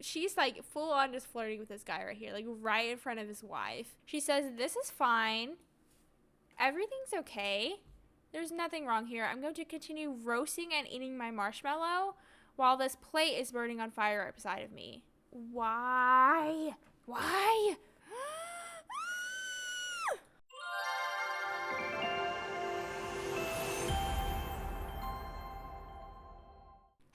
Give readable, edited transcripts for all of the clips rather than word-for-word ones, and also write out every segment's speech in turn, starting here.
She's like full on just flirting with this guy right here, like right in front of his wife. She says, "This is fine. Everything's okay. There's nothing wrong here. I'm going to continue roasting and eating my marshmallow while this plate is burning on fire right beside of me." Why? Why?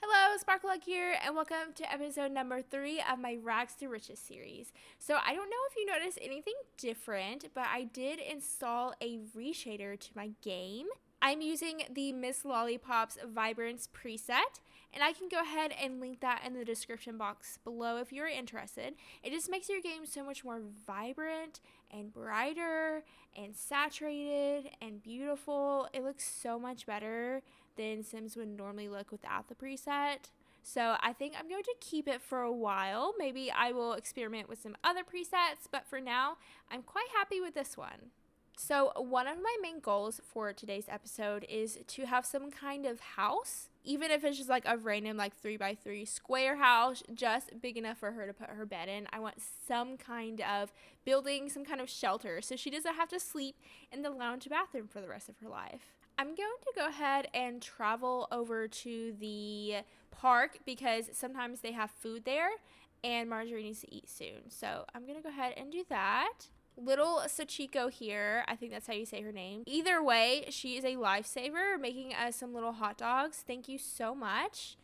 Hello, Sparkle here, and welcome to episode number 3 of my Rags to Riches series. So I don't know if you noticed anything different, but I did install a reshader to my game. I'm using the Miss Lollipop's Vibrance preset, and I can go ahead and link that in the description box below if you're interested. It just makes your game so much more vibrant and brighter and saturated and beautiful. It looks so much better than Sims would normally look without the preset. So I think I'm going to keep it for a while. Maybe I will experiment with some other presets, but for now, I'm quite happy with this one. So one of my main goals for today's episode is to have some kind of house, even if it's just like a random like 3x3 square house, just big enough for her to put her bed in. I want some kind of building, some kind of shelter, so she doesn't have to sleep in the lounge bathroom for the rest of her life. I'm going to go ahead and travel over to the park because sometimes they have food there and Marjorie needs to eat soon. So I'm going to go ahead and do that. Little Sachiko here, I think that's how you say her name. Either way, she is a lifesaver, making us some little hot dogs. Thank you so much.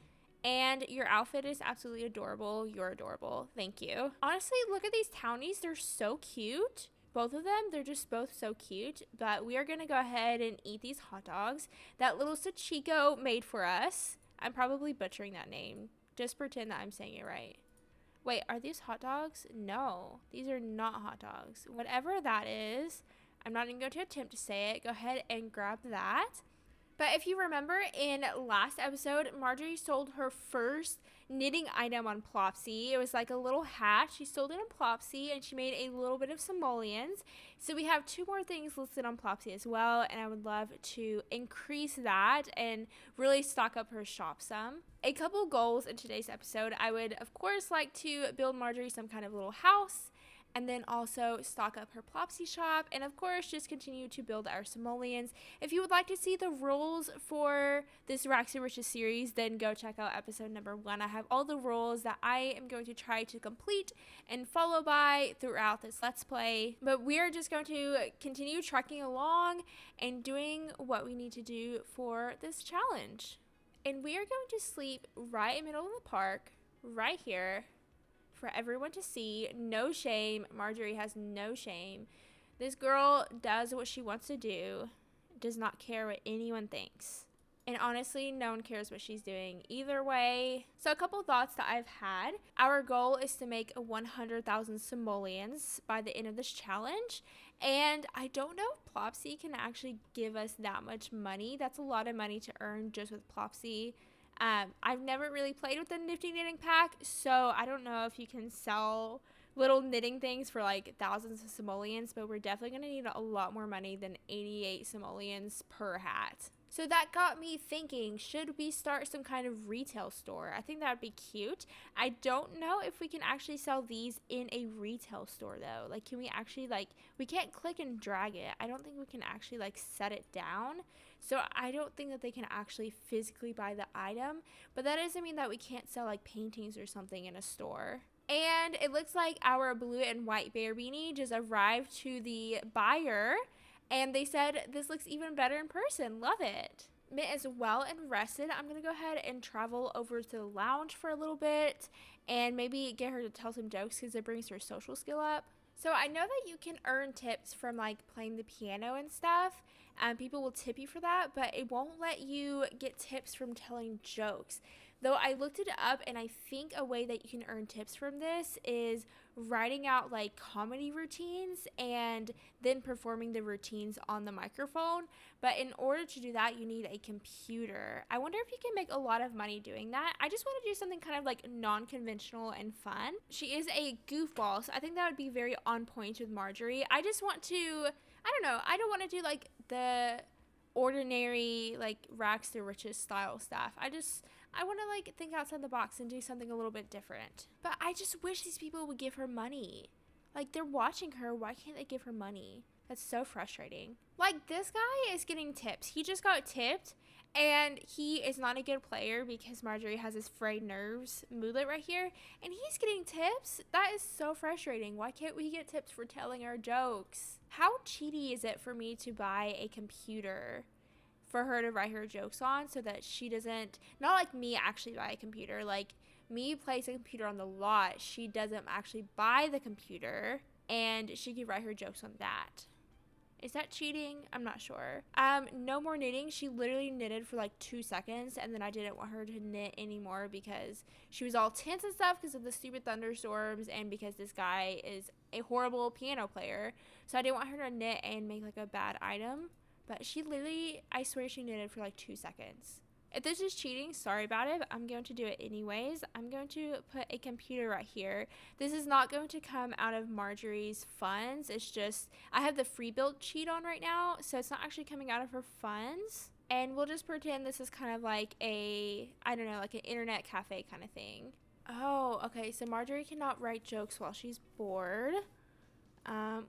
And your outfit is absolutely adorable. You're adorable. Thank you. Honestly, look at these townies. They're so cute. Both of them, they're just both so cute. But we are going to go ahead and eat these hot dogs that little Sachiko made for us. I'm probably butchering that name. Just pretend that I'm saying it right. Wait, are these hot dogs? No, these are not hot dogs. Whatever that is, I'm not even going to attempt to say it. Go ahead and grab that. But if you remember in last episode, Marjorie sold her first knitting item on Plopsy. It was like a little hat. She sold it on Plopsy and she made a little bit of simoleons. So we have 2 more things listed on Plopsy as well. And I would love to increase that and really stock up her shop some. A couple goals in today's episode. I would, of course, like to build Marjorie some kind of little house. And then also stock up her Plopsy shop. And of course, just continue to build our simoleons. If you would like to see the rules for this Rags to Riches series, then go check out episode number 1. I have all the rules that I am going to try to complete and follow by throughout this Let's Play. But we are just going to continue trekking along and doing what we need to do for this challenge. And we are going to sleep right in the middle of the park, right here, for everyone to see. No shame. Marjorie has no shame. This girl does what she wants to do, does not care what anyone thinks. And honestly, no one cares what she's doing either way. So a couple thoughts that I've had. Our goal is to make 100,000 simoleons by the end of this challenge. And I don't know if Plopsy can actually give us that much money. That's a lot of money to earn just with Plopsy. I've never really played with the Nifty Knitting Pack, so I don't know if you can sell little knitting things for like thousands of simoleons, but we're definitely going to need a lot more money than 88 simoleons per hat. So that got me thinking, should we start some kind of retail store? I think that would be cute. I don't know if we can actually sell these in a retail store though. Like, can we actually we can't click and drag it. I don't think we can actually set it down. So I don't think that they can actually physically buy the item, but that doesn't mean that we can't sell paintings or something in a store. And it looks like our blue and white bear beanie just arrived to the buyer. And they said, this looks even better in person. Love it. Mint is well and rested. I'm going to go ahead and travel over to the lounge for a little bit and maybe get her to tell some jokes because it brings her social skill up. So I know that you can earn tips from playing the piano and stuff. People will tip you for that, but it won't let you get tips from telling jokes. Though I looked it up, and I think a way that you can earn tips from this is writing out comedy routines and then performing the routines on the microphone. But in order to do that, you need a computer. I wonder if you can make a lot of money doing that. I just want to do something kind of non-conventional and fun. She is a goofball, so I think that would be very on point with Marjorie. I just want to, I don't know, I don't want to do the ordinary Rags to Riches style stuff. I want to like think outside the box and do something a little bit different. But I just wish these people would give her money. Like, they're watching her. Why can't they give her money? That's so frustrating. Like, this guy is getting tips. He just got tipped, and he is not a good player because Marjorie has his frayed nerves moodlet right here, and he's getting tips? That is so frustrating. Why can't we get tips for telling our jokes? How cheaty is it for me to buy a computer for her to write her jokes on so that she doesn't, not like me actually buy a computer, like me place a computer on the lot, she doesn't actually buy the computer and she could write her jokes on that. Is that cheating? I'm not sure. No more knitting. She literally knitted for like 2 seconds, and then I didn't want her to knit anymore because she was all tense and stuff because of the stupid thunderstorms and because this guy is a horrible piano player. So I didn't want her to knit and make like a bad item. But she literally, I swear she knitted for like 2 seconds. If this is cheating, sorry about it, but I'm going to do it anyways. I'm going to put a computer right here. This is not going to come out of Marjorie's funds. It's just, I have the free build cheat on right now, so it's not actually coming out of her funds. And we'll just pretend this is kind of like a, I don't know, like an internet cafe kind of thing. Oh, okay, so Marjorie cannot write jokes while she's bored.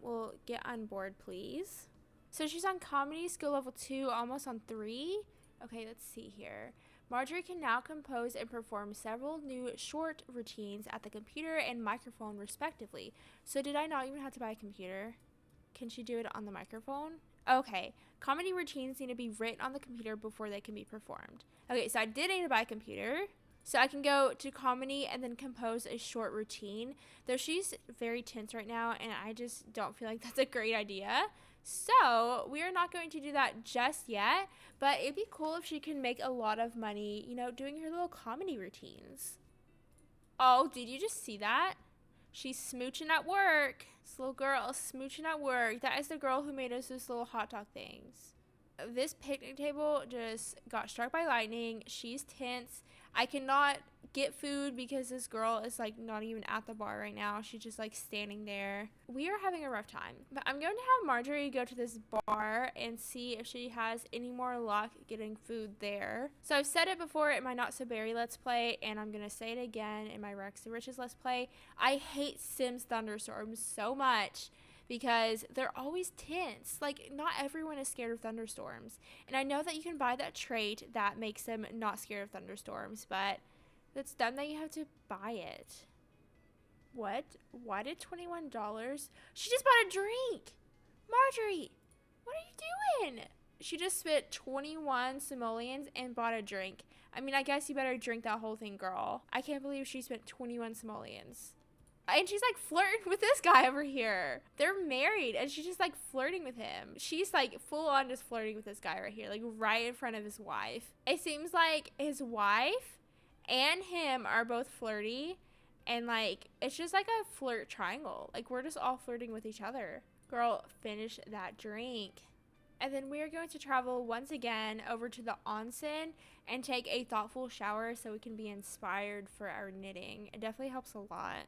We'll get on board, please. So she's on comedy skill level 2, almost on 3. Okay, let's see here. Marjorie can now compose and perform several new short routines at the computer and microphone respectively. So did I not even have to buy a computer? Can she do it on the microphone? Okay, comedy routines need to be written on the computer before they can be performed. Okay, so I did need to buy a computer. So I can go to comedy and then compose a short routine. Though she's very tense right now and I just don't feel like that's a great idea. So we are not going to do that just yet, but it'd be cool if she can make a lot of money, you know, doing her little comedy routines. Oh, did you just see that? She's smooching at work. This little girl is smooching at work. That is the girl who made us those little hot dog things. This picnic table just got struck by lightning. She's tense. I cannot get food because this girl is like not even at the bar right now. She's just like standing there. We are having a rough time. But I'm going to have Marjorie go to this bar and see if she has any more luck getting food there. So I've said it before in my Not So Berry Let's Play, and I'm going to say it again in my Rex to Riches Let's Play. I hate Sims thunderstorms so much because they're always tense. Like, not everyone is scared of thunderstorms. And I know that you can buy that trait that makes them not scared of thunderstorms, but that's dumb that you have to buy it. What? Why did $21? She just bought a drink! Marjorie! What are you doing? She just spent 21 simoleons and bought a drink. I mean, I guess you better drink that whole thing, girl. I can't believe she spent 21 simoleons. And she's like flirting with this guy over here. They're married and she's just like flirting with him. She's like full on just flirting with this guy right here, like right in front of his wife. It seems like his wife and him are both flirty, and like it's just like a flirt triangle. Like we're just all flirting with each other. Girl, finish that drink. And then we are going to travel once again over to the onsen and take a thoughtful shower so we can be inspired for our knitting. It definitely helps a lot.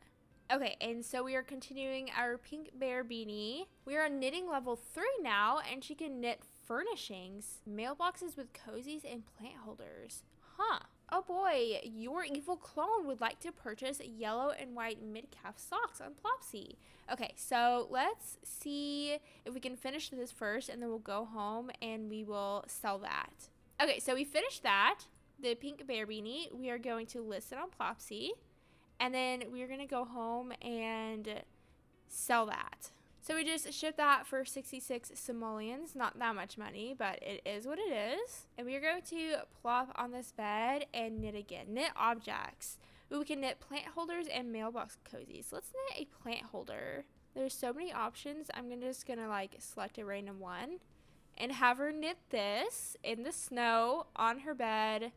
Okay, and so we are continuing our pink bear beanie. We are on knitting level 3 now, and she can knit furnishings, mailboxes with cozies, and plant holders. Huh. Oh boy, your evil clone would like to purchase yellow and white mid-calf socks on Plopsy. Okay, so let's see if we can finish this first, and then we'll go home and we will sell that. Okay, so we finished that, the pink bear beanie. We are going to list it on Plopsy. And then we're going to go home and sell that. So we just shipped that for 66 simoleons. Not that much money, but it is what it is. And we are going to plop on this bed and knit again. Knit objects. Ooh, we can knit plant holders and mailbox cozies. Let's knit a plant holder. There's so many options. I'm just going to like select a random one and have her knit this in the snow on her bed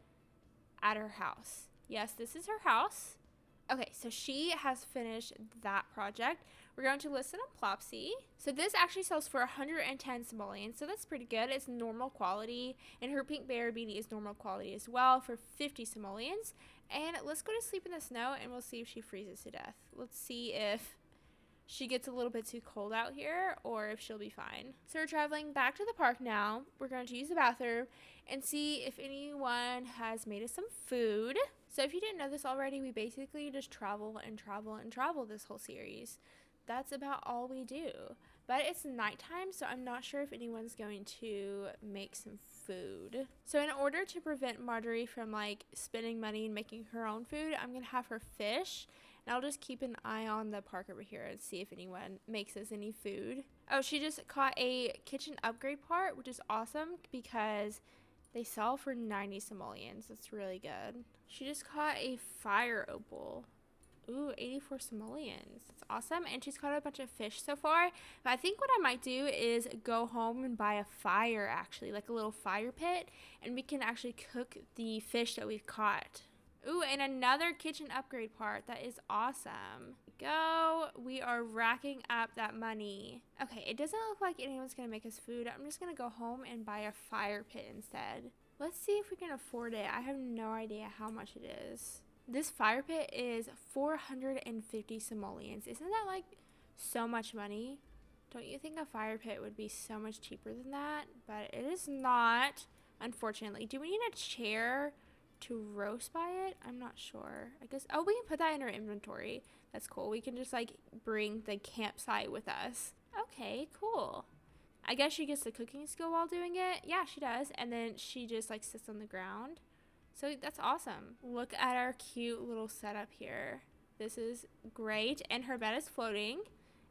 at her house. Yes, this is her house. Okay, so she has finished that project. We're going to list it on Plopsy. So this actually sells for 110 simoleons, so that's pretty good. It's normal quality, and her pink bear beanie is normal quality as well for 50 simoleons. And let's go to sleep in the snow, and we'll see if she freezes to death. Let's see if she gets a little bit too cold out here or if she'll be fine. So we're traveling back to the park now. We're going to use the bathroom and see if anyone has made us some food. So if you didn't know this already, we basically just travel and travel and travel this whole series. That's about all we do. But it's nighttime, so I'm not sure if anyone's going to make some food. So in order to prevent Marjorie from like spending money and making her own food, I'm going to have her fish. And I'll just keep an eye on the park over here and see if anyone makes us any food. Oh, she just caught a kitchen upgrade part, which is awesome because they sell for 90 simoleons. That's really good. She just caught a fire opal. Ooh, 84 simoleons. That's awesome. And she's caught a bunch of fish so far. But I think what I might do is go home and buy a fire, actually, like a little fire pit. And we can actually cook the fish that we've caught. Ooh, and another kitchen upgrade part. That is awesome. Go. We are racking up that money. Okay, it doesn't look like anyone's going to make us food. I'm just going to go home and buy a fire pit instead. Let's see if we can afford it. I have no idea how much it is. This fire pit is 450 simoleons. Isn't that like so much money? Don't you think a fire pit would be so much cheaper than that? But it is not, unfortunately. Do we need a chair to roast by it? I'm not sure. I guess, oh, we can put that in our inventory. That's cool. We can just like bring the campsite with us. Okay, cool. I guess she gets the cooking skill while doing it. Yeah, she does. And then she just like sits on the ground. So that's awesome. Look at our cute little setup here. This is great. And her bed is floating.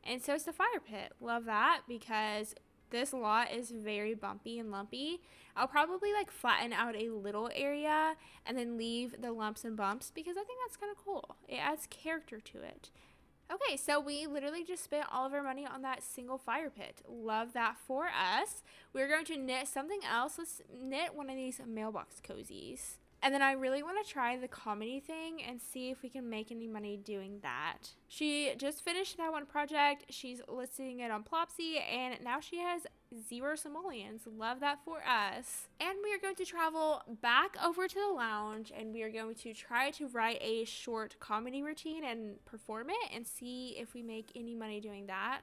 And so is the fire pit. Love that because this lot is very bumpy and lumpy. I'll probably like flatten out a little area and then leave the lumps and bumps because I think that's kind of cool. It adds character to it. Okay, so we literally just spent all of our money on that single fire pit. Love that for us. We're going to knit something else. Let's knit one of these mailbox cozies. And then I really want to try the comedy thing and see if we can make any money doing that. She just finished that one project. She's listing it on Plopsy, and now she has 0 simoleons. Love that for us. And we are going to travel back over to the lounge, and we are going to try to write a short comedy routine and perform it and see if we make any money doing that.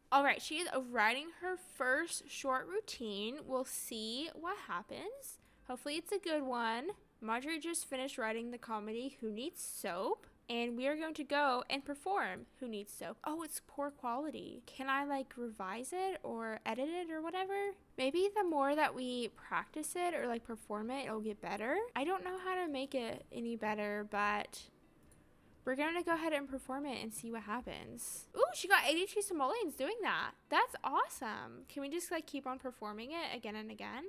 All right, she is writing her first short routine. We'll see what happens. Hopefully it's a good one. Marjorie just finished writing the comedy Who Needs Soap? And we are going to go and perform Who Needs Soap. Oh, it's poor quality. Can I like revise it or edit it or whatever? Maybe the more that we practice it or like perform it, it'll get better. I don't know how to make it any better, but we're going to go ahead and perform it and see what happens. Ooh, she got 82 simoleons doing that. That's awesome. Can we just like keep on performing it again and again?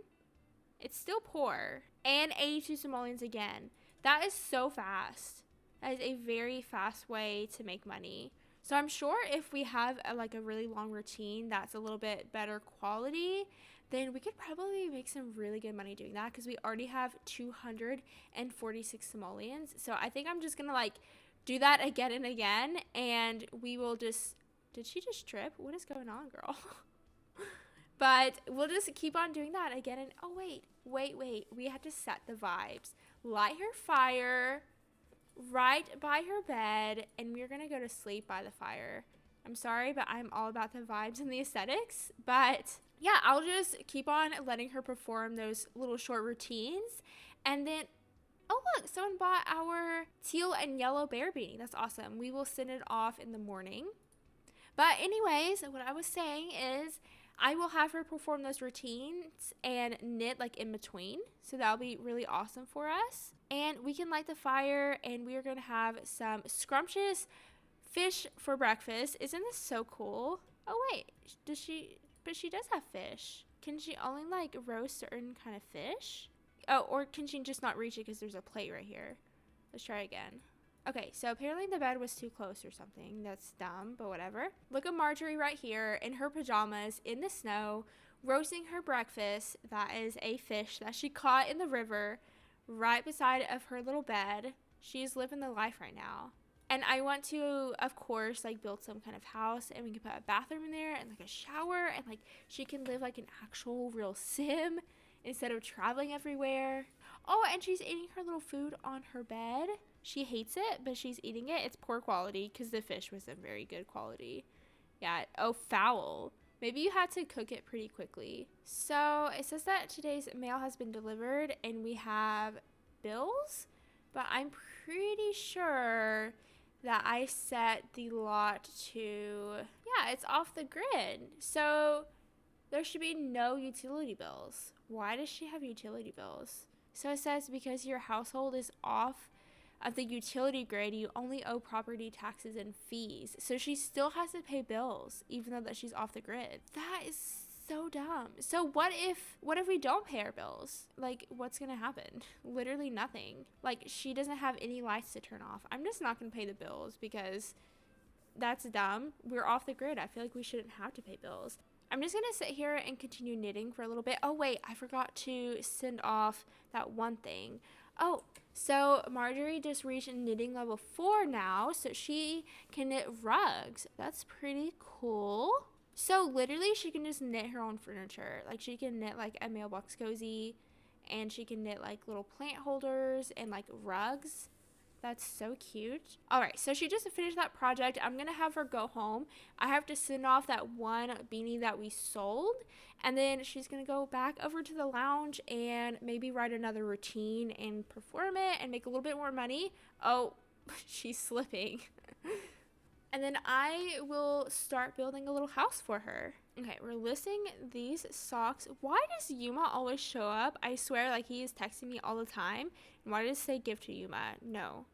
It's still poor. And 82 simoleons again. That is so fast. That is a very fast way to make money. So I'm sure if we have a really long routine that's a little bit better quality, then we could probably make some really good money doing that because we already have 246 simoleons. So I think I'm just going to like do that again and again, and we will just... Did she just trip? What is going on, girl? But we'll just keep on doing that again. And oh, wait. We have to set the vibes. Light her fire right by her bed, and we're going to go to sleep by the fire. I'm sorry, but I'm all about the vibes and the aesthetics. But yeah, I'll just keep on letting her perform those little short routines. And then, oh, look, someone bought our teal and yellow bear beanie. That's awesome. We will send it off in the morning. But anyways, what I was saying is I will have her perform those routines and knit like in between. So that'll be really awesome for us. And we can light the fire, and we are going to have some scrumptious fish for breakfast. Isn't this so cool? Oh, wait. But she does have fish. Can she only like roast certain kind of fish? Oh, or can she just not reach it because there's a plate right here? Let's try again. Okay, so apparently the bed was too close or something. That's dumb, but whatever. Look at Marjorie right here in her pajamas in the snow, roasting her breakfast. That is a fish that she caught in the river right beside of her little bed. She's living the life right now. And I want to, of course, like build some kind of house, and we can put a bathroom in there and like a shower, and like she can live like an actual real sim instead of traveling everywhere. Oh, and she's eating her little food on her bed. She hates it, but she's eating it. It's poor quality because the fish wasn't very good quality. Yeah. Oh, foul. Maybe you had to cook it pretty quickly. So it says that today's mail has been delivered and we have bills, but I'm pretty sure that I set the lot to, yeah, it's off the grid. So there should be no utility bills. Why does she have utility bills? So it says because your household is off of the utility grid, you only owe property taxes and fees. So she still has to pay bills even though that she's off the grid. That is so dumb. So what if we don't pay our bills? Like, what's gonna happen? Literally nothing. Like, she doesn't have any lights to turn off. I'm just not gonna pay the bills because that's dumb. We're off the grid. I feel like we shouldn't have to pay bills. I'm just gonna sit here and continue knitting for a little bit. Oh wait, I forgot to send off that one thing. Oh, so Marjorie just reached knitting level 4 now, so she can knit rugs. That's pretty cool. So literally she can just knit her own furniture. Like, she can knit like a mailbox cozy, and she can knit like little plant holders and like rugs. That's so cute. All right, so she just finished that project. I'm gonna have her go home. I have to send off that one beanie that we sold, and then she's gonna go back over to the lounge and maybe write another routine and perform it and make a little bit more money. Oh, she's slipping. And then I will start building a little house for her. Okay, we're listing these socks. Why does Yuma always show up? I swear, like, he is texting me all the time. And why does it say gift to Yuma? No.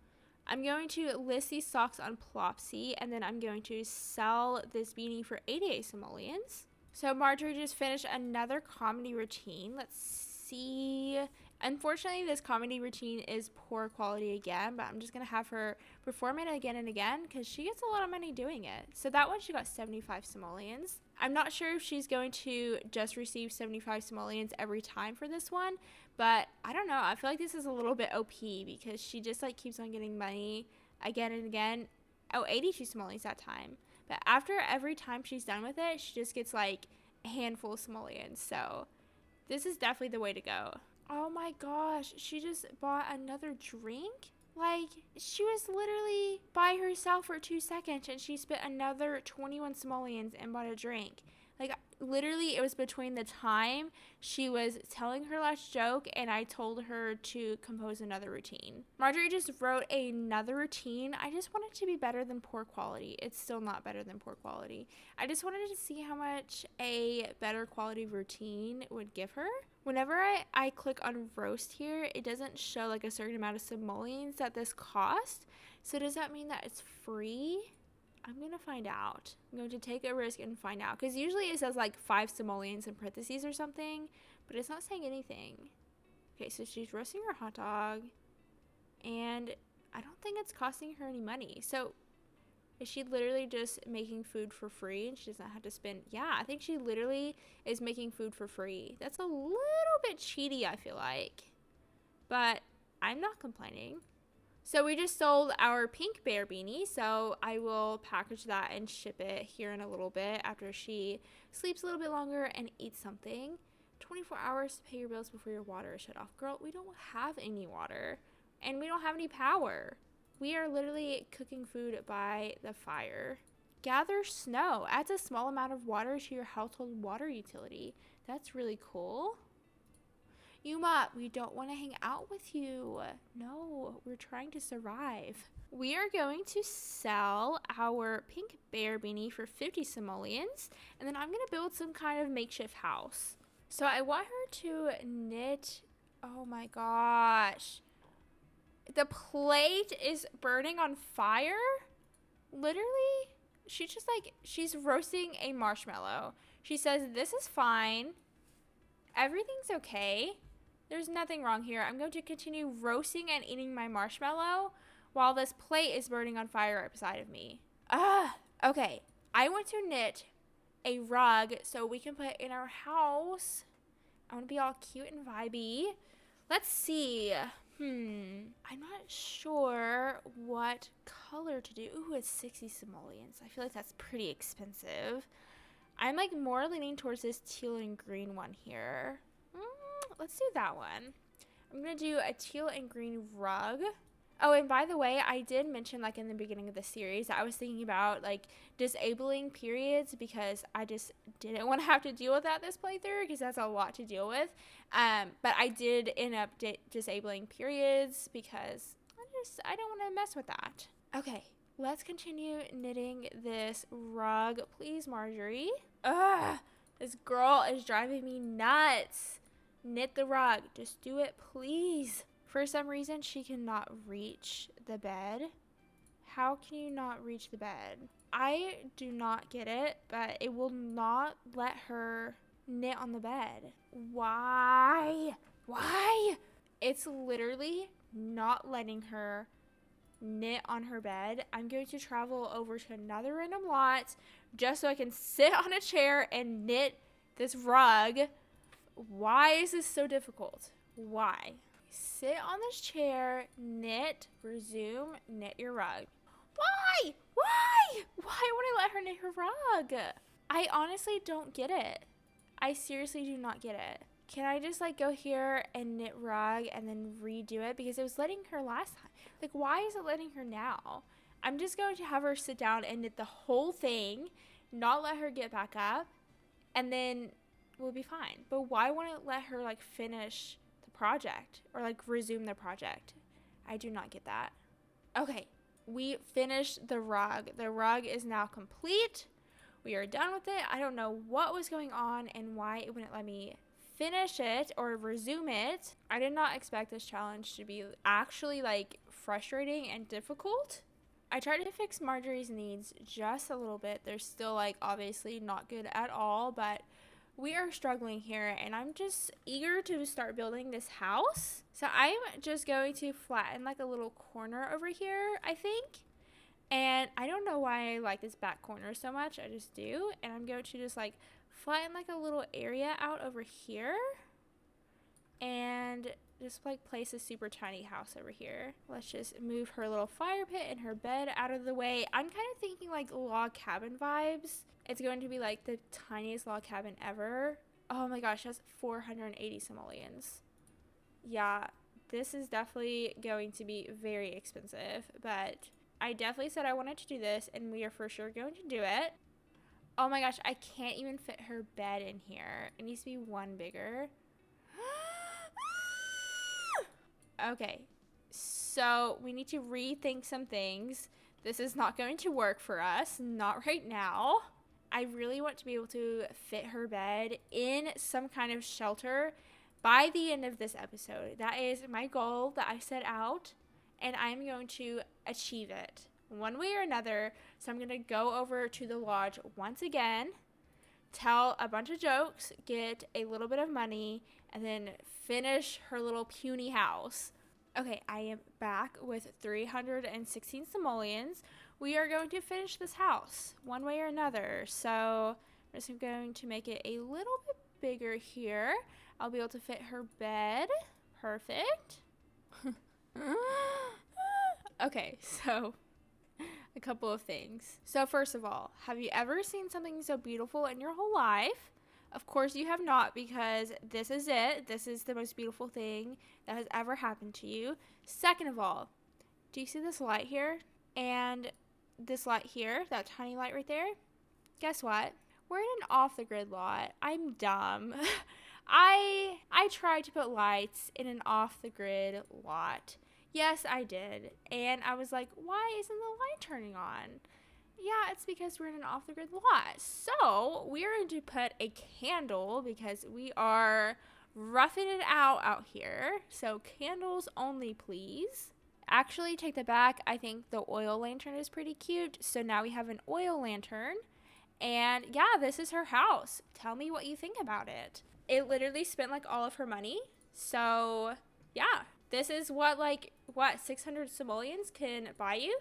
I'm going to list these socks on Plopsy, and then I'm going to sell this beanie for 88 simoleons. So Marjorie just finished another comedy routine. Let's see. Unfortunately, this comedy routine is poor quality again, but I'm just going to have her perform it again and again because she gets a lot of money doing it. So that one, she got 75 simoleons. I'm not sure if she's going to just receive 75 simoleons every time for this one, but I don't know. I feel like this is a little bit OP because she just like keeps on getting money again and again. Oh, 82 simoleons that time. But after every time she's done with it, she just gets like a handful of simoleons. So this is definitely the way to go. Oh my gosh, she just bought another drink? Like, she was literally by herself for 2 seconds and she spent another 21 simoleons and bought a drink. Like, literally, it was between the time she was telling her last joke and I told her to compose another routine. Marjorie just wrote another routine. I just wanted it to be better than poor quality. It's still not better than poor quality. I just wanted to see how much a better quality routine would give her. Whenever I click on roast here, it doesn't show like a certain amount of simoleons that this cost. So does that mean that it's free? I'm going to find out. I'm going to take a risk and find out. Because usually it says like 5 simoleons in parentheses or something. But it's not saying anything. Okay, so she's roasting her hot dog. And I don't think it's costing her any money. So is she literally just making food for free and she doesn't have to spend? Yeah, I think she literally is making food for free. That's a little bit cheaty, I feel like. But I'm not complaining. So we just sold our pink bear beanie, so I will package that and ship it here in a little bit after she sleeps a little bit longer and eats something. 24 hours to pay your bills before your water is shut off. Girl, we don't have any water and we don't have any power. We are literally cooking food by the fire. Gather snow. Adds a small amount of water to your household water utility. That's really cool. Yuma, we don't want to hang out with you. No, we're trying to survive. We are going to sell our pink bear beanie for 50 simoleons, and then I'm going to build some kind of makeshift house. So I want her to knit. Oh my gosh. The plate is burning on fire? Literally? She's roasting a marshmallow. She says, this is fine. Everything's okay. There's nothing wrong here. I'm going to continue roasting and eating my marshmallow while this plate is burning on fire right beside of me. Okay. I want to knit a rug so we can put in our house. I want to be all cute and vibey. Let's see. I'm not sure what color to do. Ooh, it's 60 simoleons. I feel like that's pretty expensive. I'm like more leaning towards this teal and green one here. Let's do that one. I'm going to do a teal and green rug. Oh, and by the way, I did mention like in the beginning of the series, I was thinking about like disabling periods because I just didn't want to have to deal with that this playthrough because that's a lot to deal with. But I did end up disabling periods because I don't want to mess with that. Okay, let's continue knitting this rug, please, Marjorie. Ugh, this girl is driving me nuts. Knit the rug. Just do it, please. For some reason, she cannot reach the bed. How can you not reach the bed? I do not get it, but it will not let her knit on the bed. Why? Why? It's literally not letting her knit on her bed. I'm going to travel over to another random lot just so I can sit on a chair and knit this rug. Why is this so difficult? Why? Sit on this chair, knit, resume, knit your rug. Why? Why? Why would I let her knit her rug? I honestly don't get it. I seriously do not get it. Can I just like go here and knit rug and then redo it? Because it was letting her last time. Like, why is it letting her now? I'm just going to have her sit down and knit the whole thing, not let her get back up, and then we'll be fine. But why won't it let her like finish the project or like resume the project? I do not get that. Okay, we finished the rug. The rug is now complete. We are done with it. I don't know what was going on and why it wouldn't let me finish it or resume it. I did not expect this challenge to be actually like frustrating and difficult. I tried to fix Marjorie's needs just a little bit. They're still like obviously not good at all, but we are struggling here and I'm just eager to start building this house. So I'm just going to flatten like a little corner over here, I think. And I don't know why I like this back corner so much. I just do. And I'm going to just like flatten like a little area out over here. And just like place a super tiny house over here. Let's just move her little fire pit and her bed out of the way. I'm kind of thinking like log cabin vibes. It's going to be like the tiniest log cabin ever. Oh my gosh, that's 480 simoleons. Yeah, this is definitely going to be very expensive, but I definitely said I wanted to do this, and we are for sure going to do it. Oh my gosh, I can't even fit her bed in here. It needs to be one bigger. Okay, so we need to rethink some things. This is not going to work for us, not right now. I really want to be able to fit her bed in some kind of shelter by the end of this episode. That is my goal that I set out, and I'm going to achieve it one way or another. So I'm going to go over to the lodge once again, tell a bunch of jokes, get a little bit of money, and then finish her little puny house. Okay, I am back with 316 simoleons. We are going to finish this house one way or another. So I'm just going to make it a little bit bigger here. I'll be able to fit her bed. Perfect. Okay, so a couple of things. So first of all, have you ever seen something so beautiful in your whole life? Of course you have not, because this is it. This is the most beautiful thing that has ever happened to you. Second of all, do you see this light here? And this light here, that tiny light right there? Guess what? We're in an off-the-grid lot. I'm dumb. I tried to put lights in an off-the-grid lot. Yes, I did. And I was like, why isn't the light turning on? Yeah, it's because we're in an off-the-grid lot. So we are going to put a candle because we are roughing it out here. So candles only, please. Actually, take that back. I think the oil lantern is pretty cute. So now we have an oil lantern. And yeah, this is her house. Tell me what you think about it. It literally spent like all of her money. So yeah, this is what 600 simoleons can buy you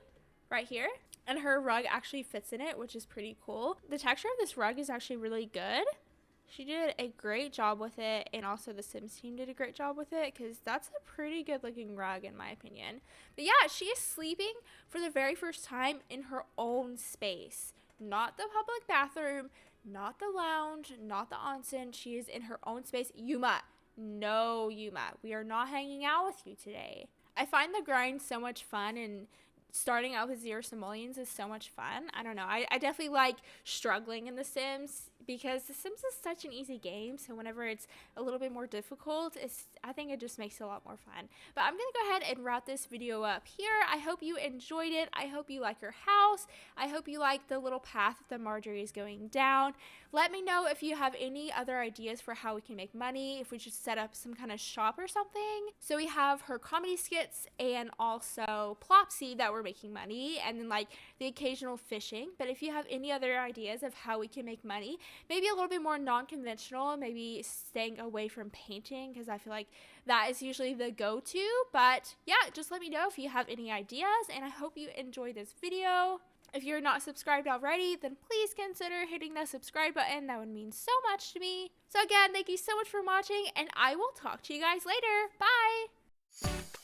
right here. And her rug actually fits in it, which is pretty cool. The texture of this rug is actually really good. She did a great job with it, and also the Sims team did a great job with it, because that's a pretty good looking rug in my opinion. But yeah, she is sleeping for the very first time in her own space. Not the public bathroom, not the lounge, not the onsen. She is in her own space. Yuma, no Yuma, we are not hanging out with you today. I find the grind so much fun, and starting out with zero simoleons is so much fun. I don't know. I definitely like struggling in The Sims because The Sims is such an easy game. So whenever it's a little bit more difficult, I think it just makes it a lot more fun. But I'm going to go ahead and wrap this video up here. I hope you enjoyed it. I hope you like your house. I hope you like the little path that Marjorie is going down. Let me know if you have any other ideas for how we can make money, if we should set up some kind of shop or something. So we have her comedy skits and also Plopsy that we're making money, and then like the occasional fishing. But if you have any other ideas of how we can make money, maybe a little bit more non-conventional, maybe staying away from painting, because I feel like that is usually the go-to. But yeah, just let me know if you have any ideas, and I hope you enjoyed this video. If you're not subscribed already, then please consider hitting that subscribe button. That would mean so much to me. So again, thank you so much for watching, and I will talk to you guys later. Bye!